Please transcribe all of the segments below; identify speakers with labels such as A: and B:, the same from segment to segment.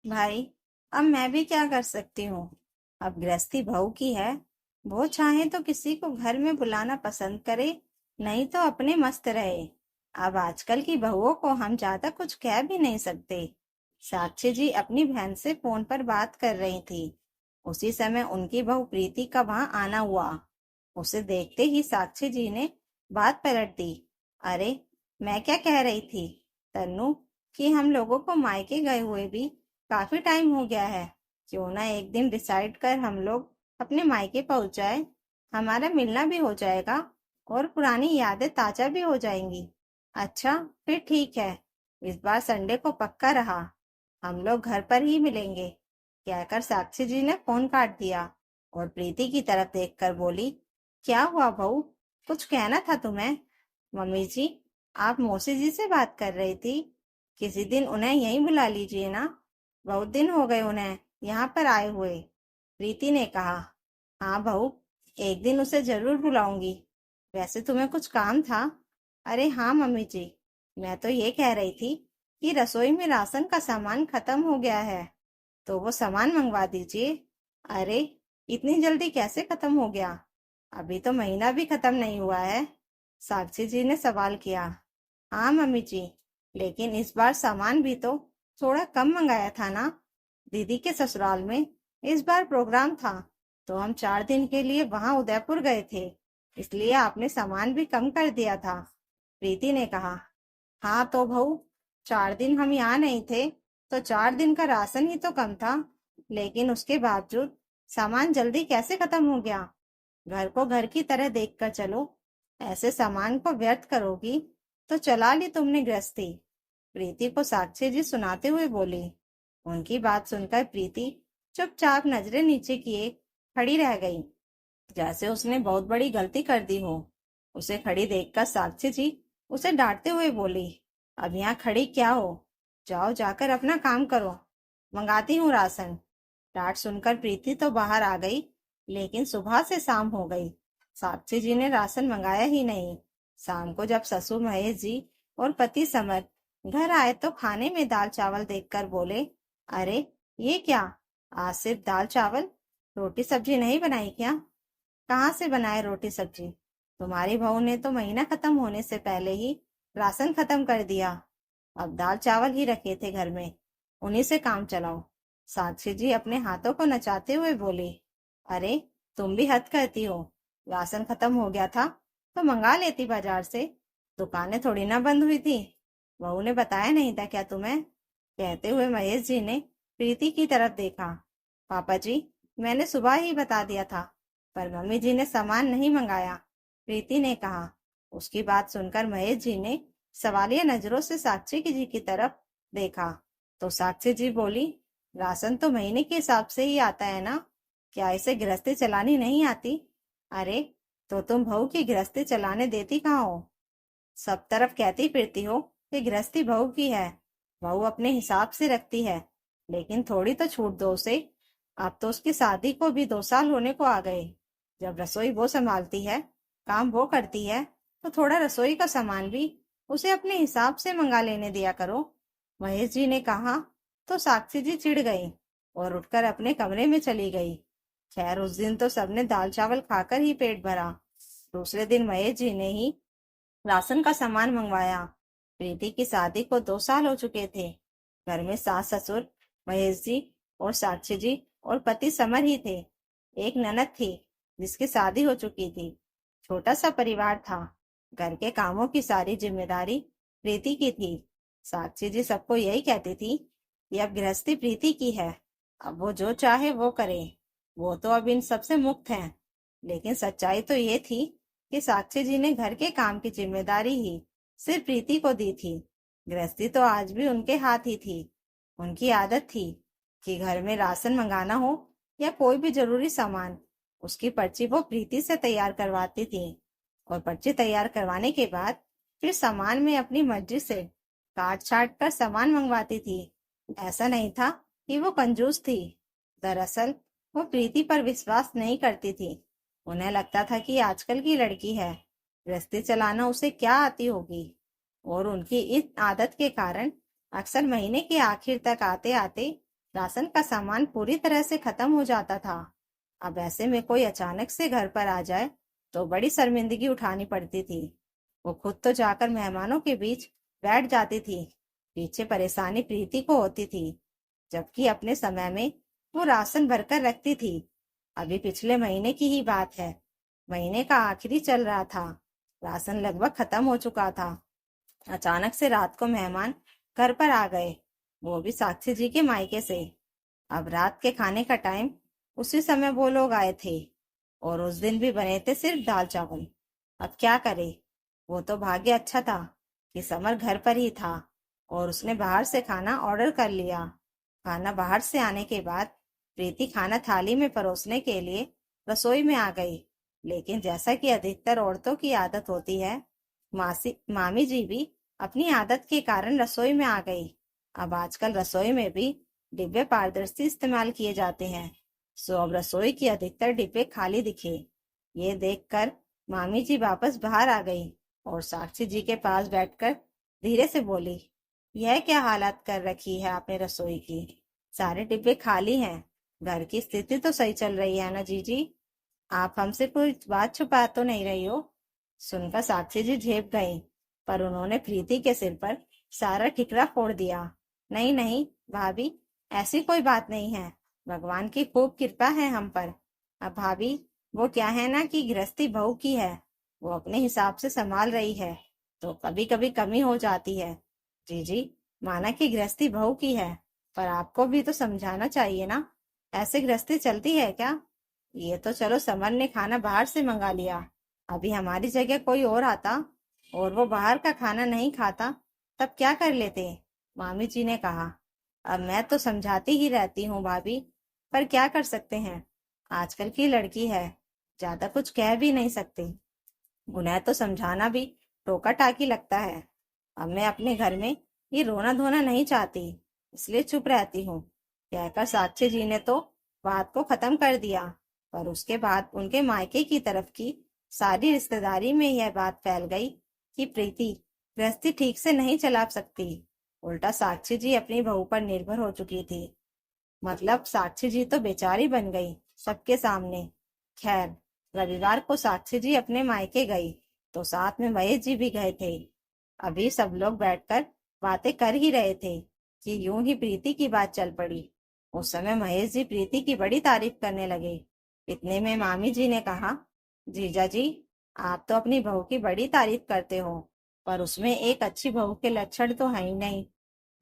A: भाई, अब मैं भी क्या कर सकती हूँ। अब गृहस्थी बहू की है। वो चाहे तो किसी को घर में बुलाना पसंद करे, नहीं तो अपने मस्त रहे। अब आजकल की बहुओं को हम ज्यादा कुछ कह भी नहीं सकते। साक्षी जी अपनी बहन से फोन पर बात कर रही थी। उसी समय उनकी बहू प्रीति का वहां आना हुआ। उसे देखते ही साक्षी जी ने बात पलट दी। अरे, मैं क्या कह रही थी तन्नू, कि हम लोगों को मायके गए हुए भी काफी टाइम हो गया है। क्यों ना एक दिन डिसाइड कर हम लोग अपने मायके पहुंच जाए। हमारा मिलना भी हो जाएगा और पुरानी यादें ताजा भी हो जाएंगी। अच्छा, फिर ठीक है। इस बार संडे को पक्का रहा। हम लोग घर पर ही मिलेंगे, कहकर साक्षी जी ने फोन काट दिया और प्रीति की तरफ देखकर बोली, क्या हुआ बहू, कुछ कहना था तुम्हें? मम्मी जी, आप मौसी जी से बात कर रही थी। किसी दिन उन्हें यहीं बुला लीजिए ना। बहुत दिन हो गए उन्हें यहाँ पर आए हुए। प्रीति ने कहा। हाँ बहू, एक दिन उसे जरूर बुलाऊंगी। वैसे तुम्हें कुछ काम था? अरे हाँ मम्मी जी, मैं तो ये कह रही थी कि रसोई में राशन का सामान खत्म हो गया है, तो वो सामान मंगवा दीजिए। अरे, इतनी जल्दी कैसे खत्म हो गया? अभी तो महीना भी खत्म नहीं हुआ है। साक्षी जी ने सवाल किया। हाँ मम्मी जी, लेकिन इस बार सामान भी तो थोड़ा कम मंगाया था ना। दीदी के ससुराल में इस बार प्रोग्राम था, तो हम 4 दिन के लिए वहां उदयपुर गए थे। इसलिए आपने सामान भी कम कर दिया था। प्रीति ने कहा। हाँ तो बहू, 4 दिन हम यहाँ नहीं थे, तो 4 दिन का राशन ही तो कम था। लेकिन उसके बावजूद सामान जल्दी कैसे खत्म हो गया? घर को घर की तरह देखकर चलो। ऐसे सामान को व्यर्थ करोगी तो चला ली तुमने गृहस्थी। प्रीति को साक्षी जी सुनाते हुए बोली। उनकी बात सुनकर प्रीति चुपचाप नजरें नीचे किए खड़ी रह गई, जैसे उसने बहुत बड़ी गलती कर दी हो। उसे खड़ी देखकर साक्षी जी उसे डांटते हुए बोली, अब यहाँ खड़ी क्या हो? जाओ, जाकर अपना काम करो। मंगाती हूँ राशन। डांट सुनकर प्रीति तो बाहर आ गई, लेकिन सुबह से शाम हो गई। साक्षी जी ने राशन मंगाया ही नहीं। शाम को जब ससुर महेश जी और पति समर घर आए तो खाने में दाल चावल देखकर बोले, अरे, ये क्या? आज सिर्फ दाल चावल, रोटी सब्जी नहीं बनाई क्या? कहाँ से बनाए रोटी सब्जी? तुम्हारी बहू ने तो महीना खत्म होने से पहले ही राशन खत्म कर दिया। अब दाल चावल ही रखे थे घर में, उन्हीं से काम चलाओ। साक्षी जी अपने हाथों को नचाते हुए बोली। अरे, तुम भी हद करती हो। राशन खत्म हो गया था तो मंगा लेती बाजार से। दुकानें थोड़ी ना बंद हुई थी। बहू ने बताया नहीं था क्या तुम्हें? कहते हुए महेश जी ने प्रीति की तरफ देखा। पापा जी, मैंने सुबह ही बता दिया था, पर मम्मी जी ने सामान नहीं मंगाया, प्रीति ने कहा। उसकी बात सुनकर महेश जी ने सवालिया नजरों से साक्षी जी की तरफ देखा, तो साक्षी जी बोली, राशन तो महीने के हिसाब से ही आता है ना? क्या इसे गृहस्थी चलानी नहीं आती? अरे, तो तुम बहू की गृहस्थी चलाने देती कहाँ हो? सब तरफ कहती फिरती हो कि गृहस्थी बहू की है। बहू अपने हिसाब से रखती है, लेकिन थोड़ी तो छूट दो उसे। अब तो उसकी शादी को भी 2 साल होने को आ गए। जब रसोई वो संभालती है, काम वो करती है, तो थोड़ा रसोई का सामान भी उसे अपने हिसाब से मंगा लेने दिया करो। महेश जी ने कहा, तो साक्षी जी चिढ़ गई और उठकर अपने कमरे में चली गई। खैर, उस दिन तो सबने दाल चावल खाकर ही पेट भरा। दूसरे दिन महेश जी ने ही राशन का सामान मंगवाया। प्रीति की शादी को 2 साल हो चुके थे। घर में सास ससुर, महेश जी और साक्षी जी और पति समर ही थे। एक ननद थी जिसकी शादी हो चुकी थी। छोटा सा परिवार था। घर के कामों की सारी जिम्मेदारी प्रीति की थी। साक्षी जी सबको यही कहती थी कि अब गृहस्थी प्रीति की है, अब वो जो चाहे वो करे। वो तो अब इन सबसे मुक्त है। लेकिन सच्चाई तो ये थी कि साक्षी जी ने घर के काम की जिम्मेदारी ही सिर्फ प्रीति को दी थी। गृहस्थी तो आज भी उनके हाथ ही थी। उनकी आदत थी कि घर में राशन मंगाना हो या कोई भी जरूरी सामान, उसकी पर्ची वो प्रीति से तैयार करवाती थी। और पर्ची तैयार करवाने के बाद फिर सामान में अपनी मर्जी से काट छाट कर सामान मंगवाती थी। ऐसा नहीं था कि वो कंजूस थी। दरअसल वो प्रीति पर विश्वास नहीं करती थी। उन्हें लगता था कि आजकल की लड़की है, गृहस्थी चलाना उसे क्या आती होगी। और उनकी इस आदत के कारण अक्सर महीने के आखिर तक आते आते राशन का सामान पूरी तरह से खत्म हो जाता था। अब ऐसे में कोई अचानक से घर पर आ जाए तो बड़ी शर्मिंदगी उठानी पड़ती थी। वो खुद तो जाकर मेहमानों के बीच बैठ जाती थी, पीछे परेशानी प्रीति को होती थी, जबकि अपने समय में वो राशन भरकर रखती थी। अभी पिछले महीने की ही बात है। महीने का आखिरी चल रहा था, राशन लगभग खत्म हो चुका था। अचानक से रात को मेहमान घर पर आ गए, वो भी साक्षी जी के मायके से। अब रात के खाने का टाइम, उसी समय वो लोग आए थे और उस दिन भी बने थे सिर्फ दाल चावल। अब क्या करे, वो तो भाग्य अच्छा था कि समर घर पर ही था और उसने बाहर से खाना ऑर्डर कर लिया। खाना बाहर से आने के बाद प्रीति खाना थाली में परोसने के लिए रसोई में आ गई। लेकिन जैसा कि अधिकतर औरतों की आदत होती है, मामी जी भी अपनी आदत के कारण रसोई में आ गई। अब आजकल रसोई में भी डिब्बे पारदर्शी इस्तेमाल किए जाते हैं, सो अब रसोई की अधिकतर डिब्बे खाली दिखे। ये देखकर मामी जी वापस बाहर आ गई और साक्षी जी के पास बैठकर धीरे से बोली, यह क्या हालत कर रखी है आपने रसोई की? सारे डिब्बे खाली हैं। घर की स्थिति तो सही चल रही है ना जीजी? आप हमसे कोई बात छुपा तो नहीं रही हो? सुनकर साक्षी जी झेप गई, पर उन्होंने प्रीति के सिर पर सारा ठिकरा फोड़ दिया। नहीं नहीं भाभी, ऐसी कोई बात नहीं है। भगवान की खूब कृपा है हम पर। अब भाभी, वो क्या है ना कि गृहस्थी बहू की है, वो अपने हिसाब से संभाल रही है, तो कभी कभी कमी हो जाती है। जी जी, माना कि गृहस्थी बहू की है, पर आपको भी तो समझाना चाहिए ना। ऐसे गृहस्थी चलती है क्या? ये तो चलो समर ने खाना बाहर से मंगा लिया, अभी हमारी जगह कोई और आता और वो बाहर का खाना नहीं खाता, तब क्या कर लेते? मामी जी ने कहा। अब मैं तो समझाती ही रहती हूँ भाभी, पर क्या कर सकते हैं, आजकल की लड़की है, ज्यादा कुछ कह भी नहीं सकती। उन्हें तो समझाना भी टोका टाकी लगता है। अब मैं अपने घर में ये रोना धोना नहीं चाहती, इसलिए चुप रहती हूँ, कहकर साक्षी जी ने तो बात को खत्म कर दिया। पर उसके बाद उनके मायके की तरफ की सारी रिश्तेदारी में यह बात फैल गई कि प्रीति गृहस्थी ठीक से नहीं चला सकती। उल्टा साक्षी जी अपनी बहू पर निर्भर हो चुकी थी। मतलब साक्षी जी तो बेचारी बन गई सबके सामने। खैर, रविवार को साक्षी जी अपने मायके गई तो साथ में महेश जी भी गए थे। अभी सब लोग बैठकर बातें कर ही रहे थे कि यूं ही प्रीति की बात चल पड़ी। उस समय महेश जी प्रीति की बड़ी तारीफ करने लगे। इतने में मामी जी ने कहा, जीजा जी, आप तो अपनी बहू की बड़ी तारीफ करते हो, पर उसमें एक अच्छी बहू के लक्षण तो है ही नहीं।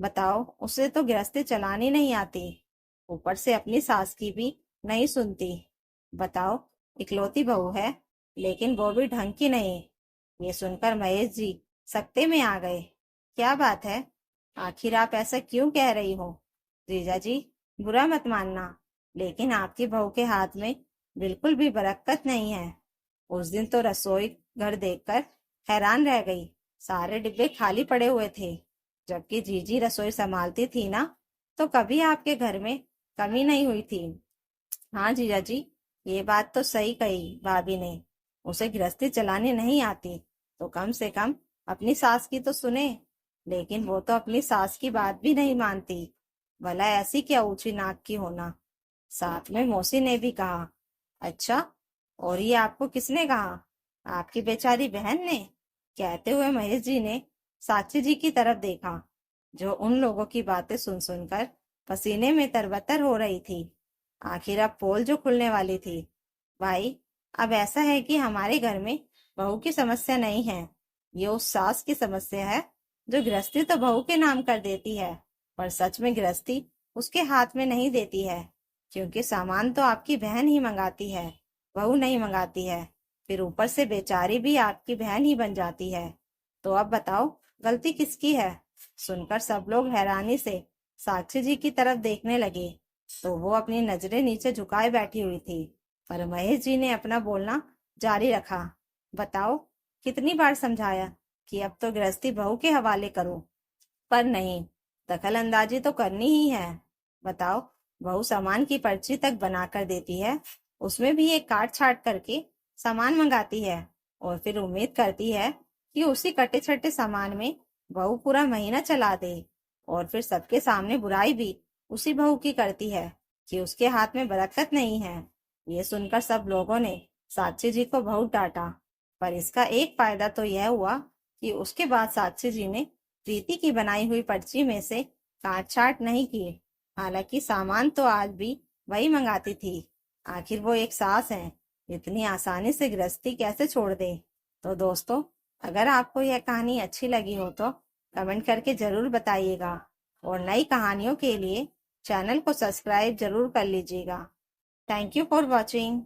A: बताओ, उसे तो गृहस्थी चलानी नहीं आती, ऊपर से अपनी सास की भी नहीं सुनती। बताओ, इकलौती बहू है, लेकिन वो भी ढंग की नहीं। ये सुनकर महेश जी सकते में आ गए। क्या बात है, आखिर आप ऐसा क्यों कह रही हो? जीजा जी, बुरा मत मानना, लेकिन आपकी बहू के हाथ में बिल्कुल भी बरकत नहीं है। उस दिन तो रसोई घर देखकर हैरान रह गई, सारे डिब्बे खाली पड़े हुए थे। जबकि जीजी रसोई संभालती थी ना, तो कभी आपके घर में कमी नहीं हुई थी। हाँ जीजा जी, ये बात तो सही कही भाभी ने। उसे गृहस्थी चलाने नहीं आती, तो कम से कम अपनी सास की तो सुने। लेकिन वो तो अपनी सास की बात भी नहीं मानती। भला ऐसी क्या ऊंची नाक की होना। साथ में मौसी ने भी कहा। अच्छा, और ये आपको किसने कहा? आपकी बेचारी बहन ने? कहते हुए महेश जी ने साक्षी जी की तरफ देखा, जो उन लोगों की बातें सुन सुनकर पसीने में तरबतर हो रही थी। आखिर अब पोल जो खुलने वाली थी। भाई, अब ऐसा है कि हमारे घर में बहू की समस्या नहीं है, ये उस सास की समस्या है, जो गृहस्थी तो बहू के नाम कर देती है, पर सच में गृहस्थी उसके हाथ में नहीं देती है, क्योंकि सामान तो आपकी बहन ही मंगाती है, बहू नहीं मंगाती है। फिर ऊपर से बेचारी भी आपकी बहन ही बन जाती है। तो अब बताओ, गलती किसकी है? सुनकर सब लोग हैरानी से साक्षी जी की तरफ देखने लगे, तो वो अपनी नजरें नीचे झुकाए बैठी हुई थी। पर महेश जी ने अपना बोलना जारी रखा। बताओ, कितनी बार समझाया कि अब तो गृहस्थी बहू के हवाले करो, पर नहीं, दखल अंदाजी तो करनी ही है। बताओ, बहू सामान की पर्ची तक बनाकर देती है, उसमें भी एक काट छाट करके सामान मंगाती है, और फिर उम्मीद करती है कि उसी कटे छटे सामान में बहू पूरा महीना चला दे, और फिर सबके सामने बुराई भी उसी बहू की करती है कि उसके हाथ में बरकत नहीं है। ये सुनकर सब लोगों ने साक्षी जी को बहुत डांटा, पर इसका एक फायदा तो यह हुआ कि उसके बाद साक्षी जी ने प्रीति की बनाई हुई पर्ची में से काट छाट नहीं की। हालांकि सामान तो आज भी वही मंगाती थी। आखिर वो एक सास है, इतनी आसानी से गृहस्थी कैसे छोड़ दे। तो दोस्तों, अगर आपको यह कहानी अच्छी लगी हो तो कमेंट करके जरूर बताइएगा, और नई कहानियों के लिए चैनल को सब्सक्राइब जरूर कर लीजिएगा। Thank you for watching.